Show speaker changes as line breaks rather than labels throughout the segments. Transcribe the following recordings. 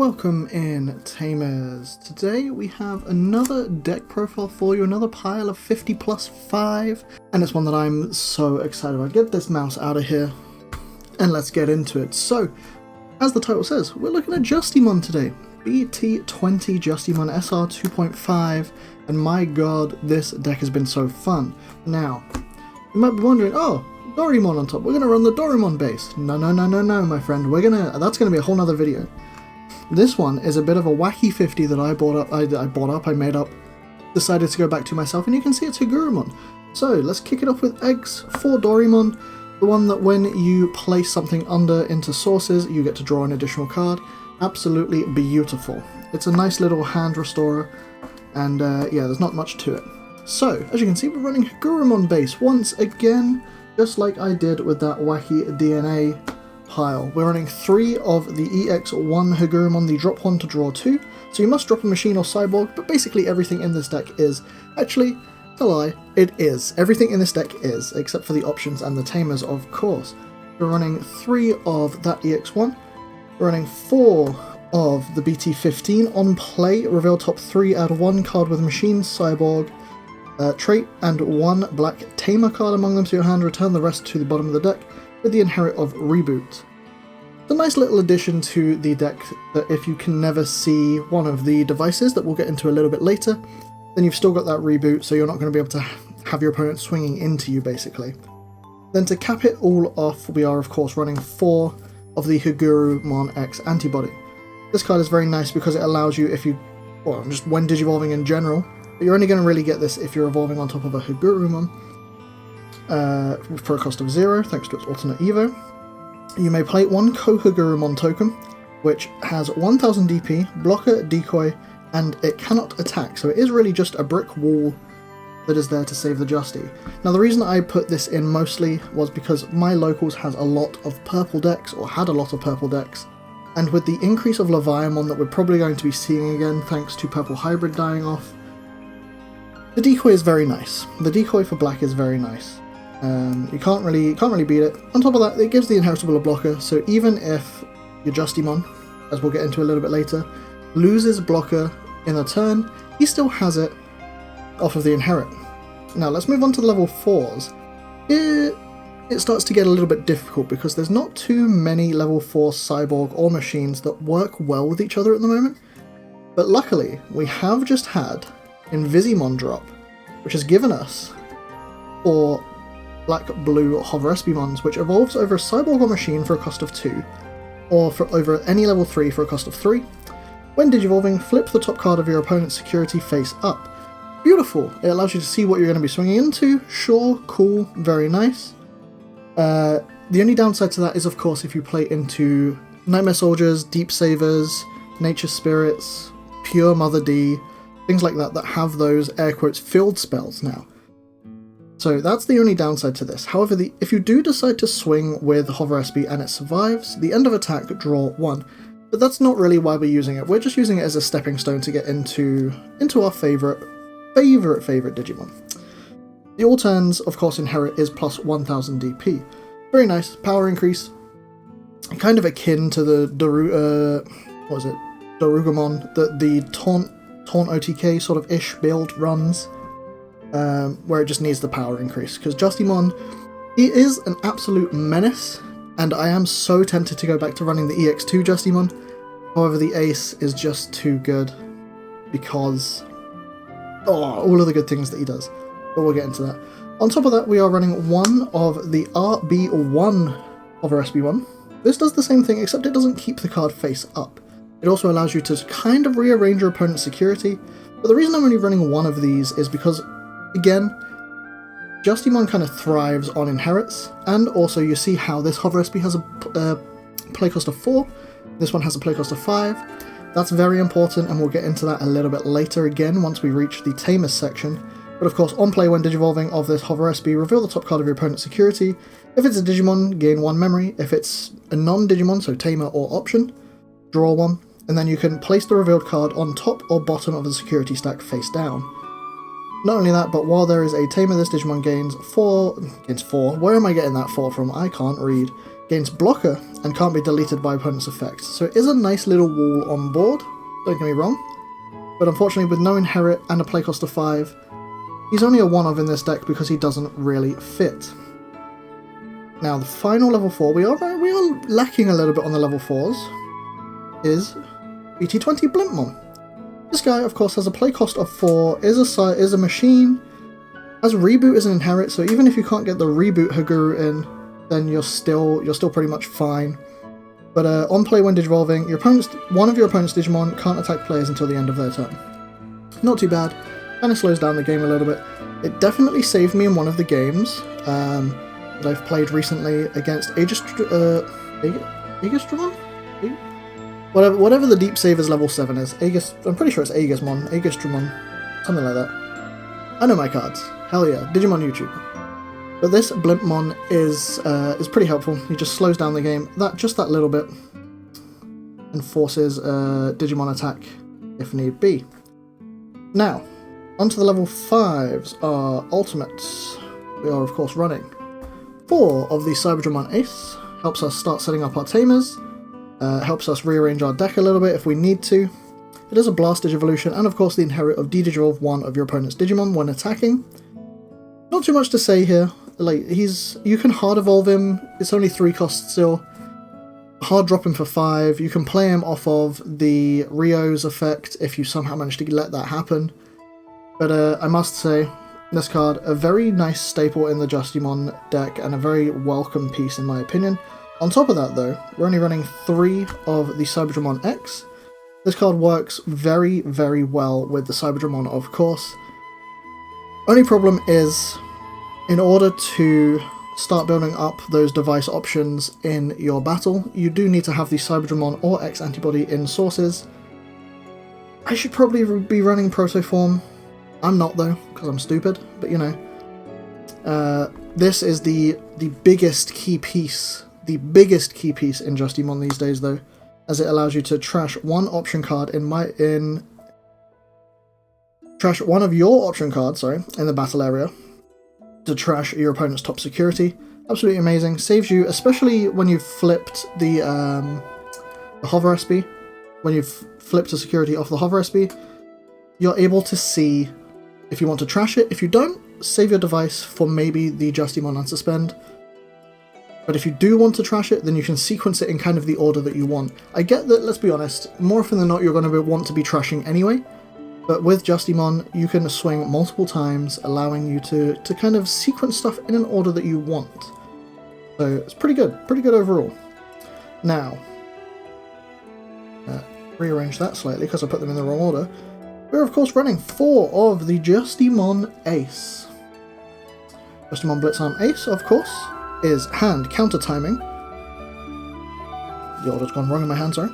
Welcome in, Tamers. Today we have another deck profile for you, another pile of 50 plus 5, and it's one that I'm so excited about. Get this mouse out of here, and let's get into it. So, as the title says, we're looking at Justimon today. BT20 Justimon SR2.5, and my god, this deck has been so fun. Now, you might be wondering, oh, Dorimon on top, we're going to run the Dorimon base. No, my friend, that's going to be a whole nother video. This one is a bit of a wacky 50 that I made up, decided to go back to myself, and you can see it's Hagurumon. So let's kick it off with eggs for Dorimon, the one that when you place something under into sources, you get to draw an additional card. Absolutely beautiful. It's a nice little hand restorer, and yeah, there's not much to it. So, as you can see, we're running Hagurumon base once again, just like I did with that wacky DNA pile. We're running 3 of the EX1 Hagurumon, the drop 1 to draw 2, so you must drop a machine or cyborg, but basically everything in this deck is. Actually, it's a lie, it is. Everything in this deck is, except for the options and the tamers, of course. We're running 3 of that EX1, we're running 4 of the BT15 on play, reveal top 3, add 1 card with machine, cyborg, trait, and 1 black tamer card among them to your hand, return the rest to the bottom of the deck, with the inherit of Reboot. It's a nice little addition to the deck that if you can never see one of the devices that we'll get into a little bit later, then you've still got that Reboot, so you're not going to be able to have your opponent swinging into you, basically. Then to cap it all off, we are of course running 4 of the Hagurumon X Antibody. This card is very nice because it allows you, if you, well, just when digivolving in general, but you're only going to really get this if you're evolving on top of a Hagurumon, for a cost of 0, thanks to its alternate evo. You may play 1 Hagurumon token, which has 1000 DP, blocker, decoy, and it cannot attack, so it is really just a brick wall that is there to save the Justy. Now the reason I put this in mostly was because my locals has a lot of purple decks, or had a lot of purple decks, and with the increase of Leviamon that we're probably going to be seeing again thanks to Purple Hybrid dying off, the decoy is very nice. The decoy for black is very nice. You can't really beat it. On top of that, it gives the inheritable a blocker, so even if your Justimon, as we'll get into a little bit later, loses blocker in a turn, he still has it off of the inherit. Now let's move on to the level 4s. It starts to get a little bit difficult because there's not too many level 4 cyborg or machines that work well with each other at the moment, but luckily we have just had Invisimon drop, which has given us 4 black-blue Hoverespimons, which evolves over a cyborg or machine for a cost of 2, or for over any level 3 for a cost of 3. When digivolving, flip the top card of your opponent's security face up. Beautiful! It allows you to see what you're going to be swinging into. Sure, cool, very nice. The only downside to that is, of course, if you play into Nightmare Soldiers, Deep Savers, Nature Spirits, Pure Mother D, things like that have those, air quotes, field spells now. So that's the only downside to this. However, if you do decide to swing with Hoverespi and it survives, the end of attack, draw 1. But that's not really why we're using it. We're just using it as a stepping stone to get into our favorite Digimon. The all turns, of course, inherit is plus 1000 DP. Very nice, power increase. Kind of akin to the Darugumon that the Taunt OTK sort of ish build runs. Where it just needs the power increase, because Justimon, he is an absolute menace, and I am so tempted to go back to running the EX2 Justimon. However, the Ace is just too good, because all of the good things that he does, but we'll get into that. On top of that, we are running 1 of the RB1 Hoverespimon. This does the same thing, except it doesn't keep the card face up. It also allows you to kind of rearrange your opponent's security, but the reason I'm only running 1 of these is because, again, Justimon kind of thrives on inherits, and also you see how this Hoverespi has a play cost of 4, this one has a play cost of 5. That's very important, and we'll get into that a little bit later again once we reach the Tamers section. But of course, on play when digivolving of this Hoverespi, reveal the top card of your opponent's security. If it's a Digimon, gain 1 memory. If it's a non-Digimon, so Tamer or Option, draw 1. And then you can place the revealed card on top or bottom of the security stack face down. Not only that, but while there is a Tamer, this Digimon gains 4, where am I getting that 4 from? I can't read. gains blocker and can't be deleted by opponent's effects. So it is a nice little wall on board, don't get me wrong, but unfortunately with no inherit and a play cost of 5, he's only a one-of in this deck because he doesn't really fit. Now the final level 4, we are lacking a little bit on the level 4s, is BT20 Blimpmon. This guy of course has a play cost of 4, is a machine, has a reboot as an inherit, so even if you can't get the reboot Haguru in, then you're still pretty much fine. But on play when digivolving, one of your opponent's Digimon can't attack players until the end of their turn. Not too bad, kind of slows down the game a little bit. It definitely saved me in one of the games that I've played recently against Aegistrimon? Whatever the deep save is level 7 is. I'm pretty sure it's Aegistrimon, something like that. I know my cards. Hell yeah, Digimon YouTube. But this Blimpmon is pretty helpful. He just slows down the game just that little bit and forces Digimon attack if need be. Now, onto the level 5s, our ultimates. We are of course running 4 of the Cyberdramon Ace. Helps us start setting up our tamers. Helps us rearrange our deck a little bit if we need to. It is a Blast Digivolution, and of course the inherit of de-digivolve one of your opponent's Digimon when attacking. Not too much to say here. Like, you can hard evolve him, it's only 3 costs still. Hard drop him for 5, you can play him off of the Rio's effect if you somehow manage to let that happen. But I must say, this card, a very nice staple in the Justimon deck, and a very welcome piece in my opinion. On top of that though, we're only running 3 of the Cyberdramon X. This card works very, very well with the Cyberdramon, of course. Only problem is, in order to start building up those device options in your battle, you do need to have the Cyberdramon or X antibody in sources. I should probably be running Protoform. I'm not though, because I'm stupid, but you know. This is the biggest key piece in Justimon these days though, as it allows you to trash one option card trash one of your option cards, in the battle area, to trash your opponent's top security. Absolutely amazing. Saves you, especially when you've flipped the hover SP. When you've flipped a security off the hover SP, you're able to see if you want to trash it. If you don't, save your device for maybe the Justimon Unsuspend. But if you do want to trash it, then you can sequence it in kind of the order that you want. I get that, let's be honest, more often than not you're going to want to be trashing anyway. But with Justimon, you can swing multiple times, allowing you to kind of sequence stuff in an order that you want. So it's pretty good overall. Now, rearrange that slightly because I put them in the wrong order. We're of course running 4 of the Justimon Ace. Justimon Blitzarm Ace, of course, is hand counter timing. The order's gone wrong in my hand, sorry.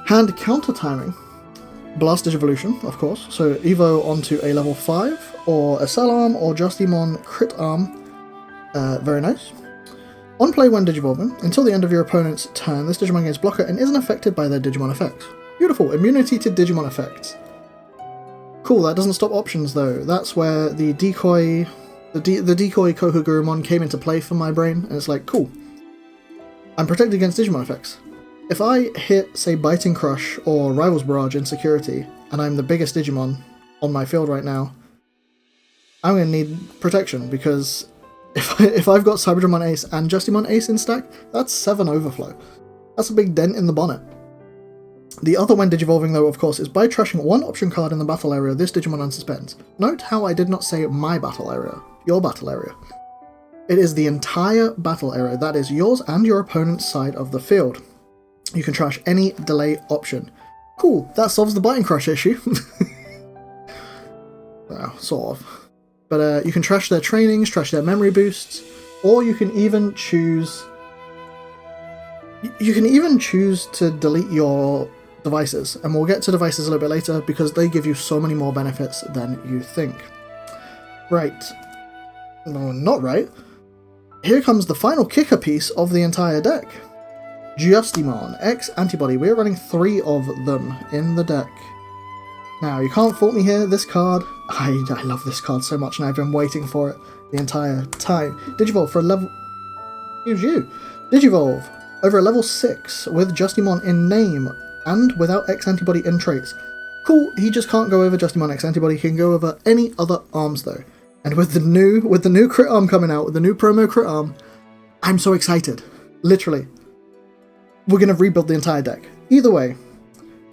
Hand counter timing. Blast Digivolution, of course, so Evo onto a level 5, or a Cell Arm, or Justimon Crit Arm. Very nice. On play when Digivolving, until the end of your opponent's turn, this Digimon gains blocker and isn't affected by their Digimon effects. Beautiful, immunity to Digimon effects. Cool, that doesn't stop options though. That's where the decoy Hagurumon came into play for my brain, and it's like, cool. I'm protected against Digimon effects. If I hit, say, Biting Crush or Rival's Barrage in security, and I'm the biggest Digimon on my field right now, I'm going to need protection, because if I've got Cyberdramon Ace and Justimon Ace in stack, that's 7 overflow. That's a big dent in the bonnet. The other when Digivolving though, of course, is by trashing one option card in the battle area, this Digimon unsuspends. Note how I did not say my battle area, your battle area. It is the entire battle area, that is yours and your opponent's side of the field. You can trash any delay option. Cool, that solves the Biting Crush issue. Well, sort of. But you can trash their trainings, trash their memory boosts, or you can even choose... You can even choose to delete your devices, and we'll get to devices a little bit later because they give you so many more benefits than you think. Right. No, not right. Here comes the final kicker piece of the entire deck. Justimon X Antibody. We're running 3 of them in the deck. Now, you can't fault me here. This card, I love this card so much, and I've been waiting for it the entire time. Digivolve for a level... Excuse you. Digivolve. Over a level 6 with Justimon in name and without X antibody in traits. Cool, he just can't go over Justimon X antibody, he can go over any other arms though. And with the new crit arm coming out, with the new promo crit arm, I'm so excited. Literally. We're going to rebuild the entire deck. Either way,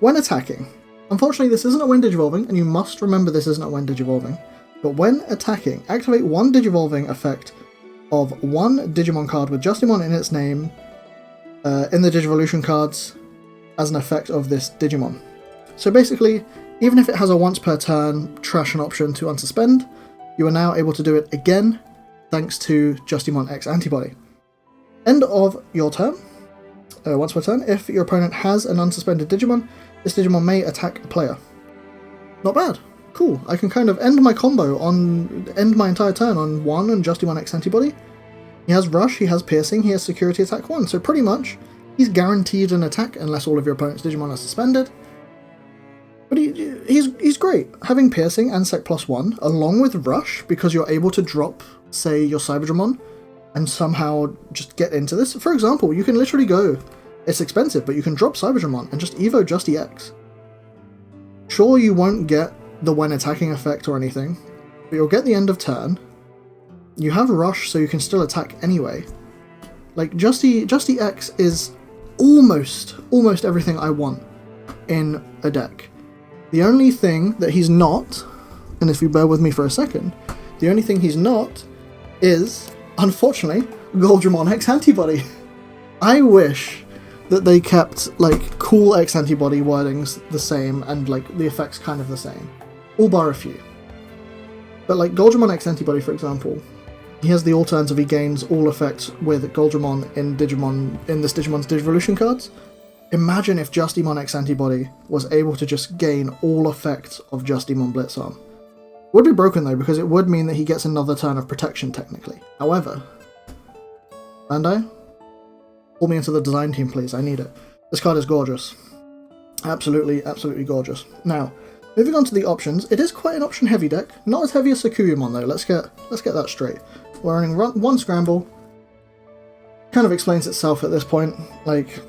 when attacking, unfortunately this isn't a when digivolving, and you must remember this isn't a when digivolving, but when attacking, activate one digivolving effect of one Digimon card with Justimon in its name in the Digivolution cards as an effect of this Digimon. So basically, even if it has a once per turn trash an option to unsuspend, you are now able to do it again thanks to Justimon X antibody. End of your turn, once per turn, if your opponent has an unsuspended Digimon, this Digimon may attack a player. Not bad. Cool. I can kind of end my entire turn on 1 on Justimon X antibody. He has Rush, he has Piercing, he has Security Attack 1, so pretty much he's guaranteed an attack unless all of your opponent's Digimon are suspended. But he's great. Having Piercing and Sec +1, along with Rush, because you're able to drop, say, your Cyberdramon, and somehow just get into this. For example, you can literally go, it's expensive, but you can drop Cyberdramon and just Evo Justy X. Sure, you won't get the when attacking effect or anything, but you'll get the end of turn. You have Rush, so you can still attack anyway. Like, Justy X is almost everything I want in a deck. The only thing that he's not, and if you bear with me for a second, the only thing he's not is, unfortunately, Goldramon X antibody. I wish that they kept, like, cool X antibody wordings the same and, like, the effects kind of the same. All bar a few. But, like, Goldramon X antibody, for example, he has the alternative, he gains all effects with Goldramon in this Digimon's Digivolution cards. Imagine if Justimon X antibody was able to just gain all effects of Justimon Blitzarm. Would be broken though, because it would mean that he gets another turn of protection technically. However, Bandai, pull me into the design team please, I need it. This card is gorgeous. Absolutely gorgeous. Now, moving on to the options, it is quite an option heavy deck. Not as heavy as Hagurumon though, let's get that straight. We're running one Scramble. Kind of explains itself at this point, like,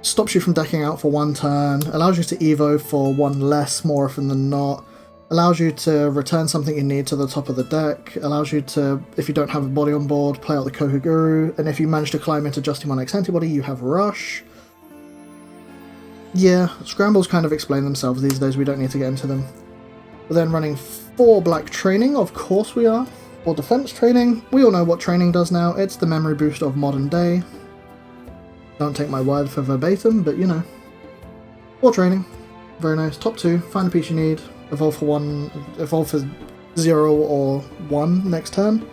stops you from decking out for one turn, allows you to Evo for one less more often than not, allows you to return something you need to the top of the deck, allows you to, if you don't have a body on board, play out the Kohaguru, and if you manage to climb into Justimon X antibody, you have Rush. Yeah, Scrambles kind of explain themselves these days, we don't need to get into them. We're then running 4 Black Training, of course we are. 4 Defense Training, we all know what Training does now, it's the memory boost of modern day. Don't take my word for verbatim, but you know. 4 Training, very nice. Top 2, find a piece you need, evolve for 0 or 1 next turn.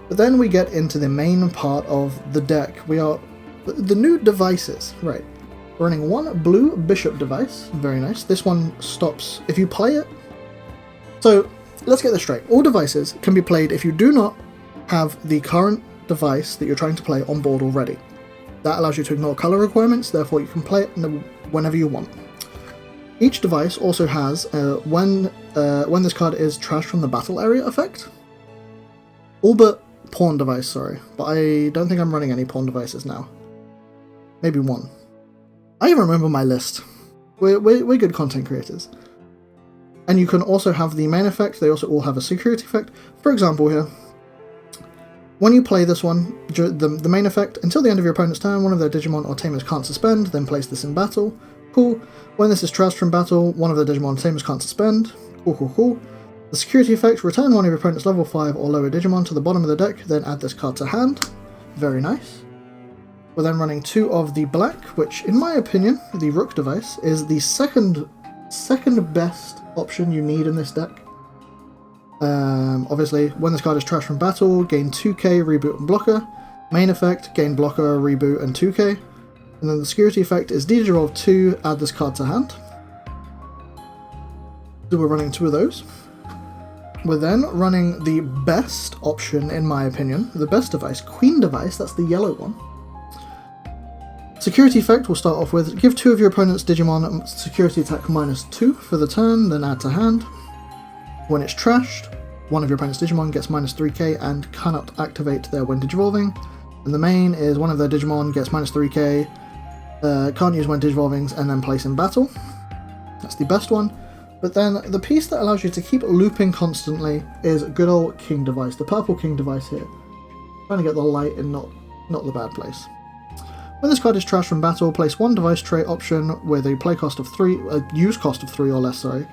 But then we get into the main part of the deck. We are the new devices, right. We're running 1 blue Bishop device, very nice. This one stops if you play it. So, let's get this straight. All devices can be played if you do not have the current device that you're trying to play on board already. That allows you to ignore color requirements, therefore you can play it whenever you want. Each device also has when this card is trashed from the battle area effect. All but pawn device, sorry. But I don't think I'm running any pawn devices now. Maybe 1. I even remember my list. We're good content creators. And you can also have the main effect, they also all have a security effect. For example here, when you play this one, the main effect, until the end of your opponent's turn, one of their Digimon or Tamers can't suspend, then place this in battle. Cool. When this is trashed from battle, one of the Digimon or Tamers can't suspend. Cool. The security effect, return one of your opponent's level 5 or lower Digimon to the bottom of the deck, then add this card to hand. Very nice. We're then running 2 of the black, which in my opinion, the Rook device, is the second best option you need in this deck. Obviously, when this card is trashed from battle, gain 2k, reboot and blocker. Main effect, gain blocker, reboot and 2k. And then the security effect is Digivolve 2, add this card to hand. So we're running 2 of those. We're then running the best option, in my opinion, the best device, Queen device, that's the yellow one. Security effect we'll start off with, give 2 of your opponent's Digimon security attack -2 for the turn, then add to hand. When it's trashed, one of your opponent's Digimon gets -3k and cannot activate their when digivolving. And the main is one of their Digimon gets minus 3k, can't use when Digivolving, and then place in battle. That's the best one. But then the piece that allows you to keep looping constantly is good old King Device, the purple King Device here. Trying to get the light and not the bad place. When this card is trashed from battle, place one device trait option with a play cost of 3, a use cost of 3 or less, sorry,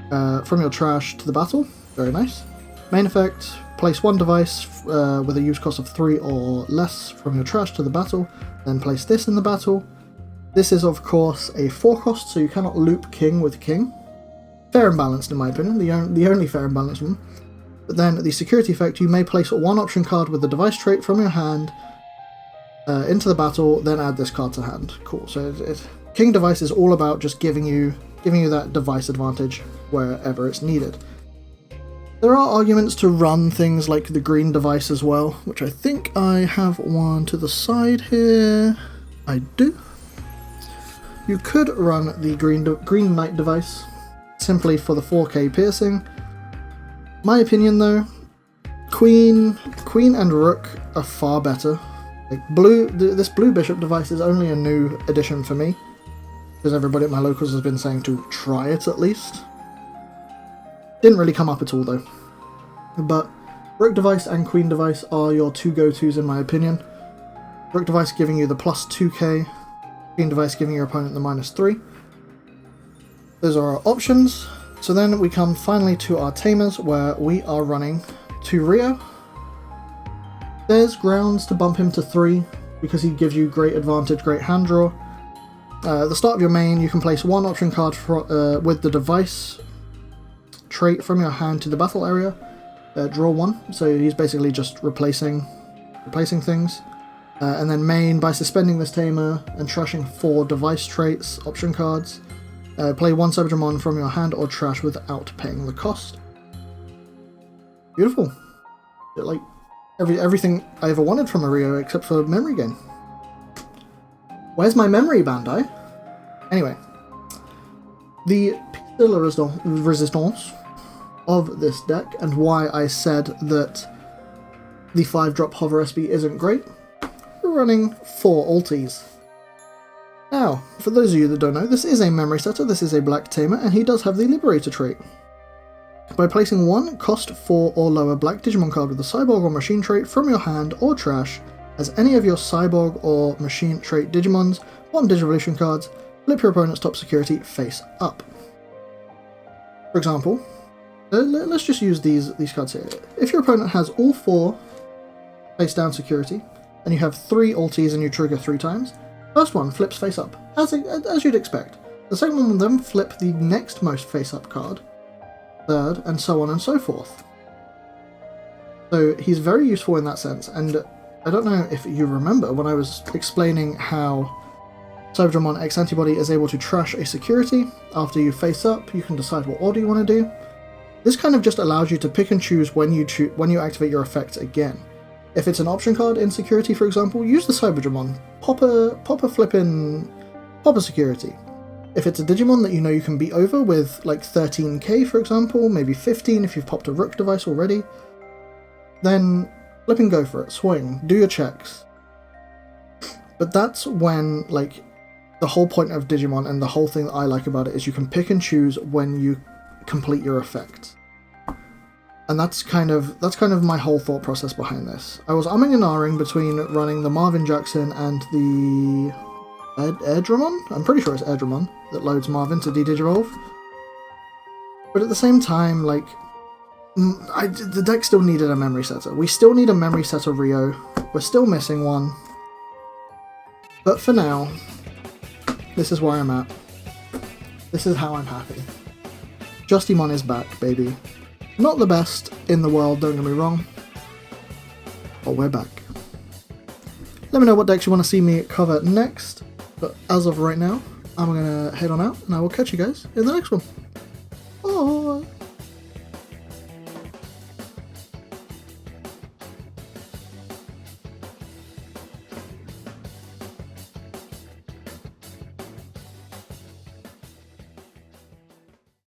from your trash to the battle. Very nice. Main effect, place one device with a use cost of 3 or less from your trash to the battle, then place this in the battle. This is of course a 4 cost, so you cannot loop King with King. Fair and balanced in my opinion, the only fair and balanced one. But then the security effect, you may place one option card with the device trait from your hand into the battle, then add this card to hand. Cool, so King Device is all about just giving you that device advantage wherever it's needed. There are arguments to run things like the green device as well, which I think I have one to the side here. I do. You could run the green knight device simply for the 4k piercing. My opinion though, Queen and Rook are far better. Like this blue bishop device is only a new addition for me, because everybody at my locals has been saying to try it at least. Didn't really come up at all though. But Rook device and Queen device are your two go-tos in my opinion. Rook device giving you the plus 2k, Queen device giving your opponent the minus 3. Those are our options. So then we come finally to our tamers, where we are running 2 Rio. There's grounds to bump him to 3 because he gives you great advantage, great hand draw. At the start of your main, you can place one option card with the device trait from your hand to the battle area. Draw 1, so he's basically just replacing things. And then main, by suspending this tamer and trashing 4 device traits option cards, play one Digimon from your hand or trash without paying the cost. Beautiful. Like everything I ever wanted from a Rio except for memory gain. Where's my memory, Bandai? Anyway, the piece de la resistance of this deck, and why I said that the 5-drop hover SB isn't great, we're running 4 ulties. Now, for those of you that don't know, this is a memory setter, this is a black tamer, and he does have the Liberator trait. By placing one cost 4 or lower black Digimon card with a cyborg or machine trait from your hand or trash as any of your cyborg or machine trait Digimons, 1 Digivolution cards, flip your opponent's top security face up. For example, let's just use these cards here. If your opponent has all 4 face down security, and you have 3 ulties and you trigger 3 times, first one flips face up, as you'd expect. The second one will then flip the next most face up card, third, and so on and so forth. So he's very useful in that sense, and I don't know if you remember when I was explaining how Cybermon X Antibody is able to trash a security. After you face up, you can decide what order you want to do. This kind of just allows you to pick and choose when you activate your effect again. If it's an option card in security, for example, use the Cybermon. Pop a security. If it's a Digimon that you know you can beat over with like 13k, for example, maybe 15 if you've popped a Rook device already, then flip and go for it. Swing. Do your checks. But that's when, like, the whole point of Digimon and the whole thing that I like about it is you can pick and choose when you complete your effect. And that's kind of my whole thought process behind this. I was umming and ahhing between running the Marvin Jackson and the Hagurumon? I'm pretty sure it's Hagurumon that loads Marvin to de-digivolve. But at the same time, like, the deck still needed a memory setter. We still need a memory setter Rio. We're still missing one. But for now, this is where I'm at. This is how I'm happy. Justimon is back, baby. Not the best in the world, don't get me wrong, but we're back. Let me know what decks you want to see me cover next, but as of right now, I'm going to head on out, and I will catch you guys in the next one.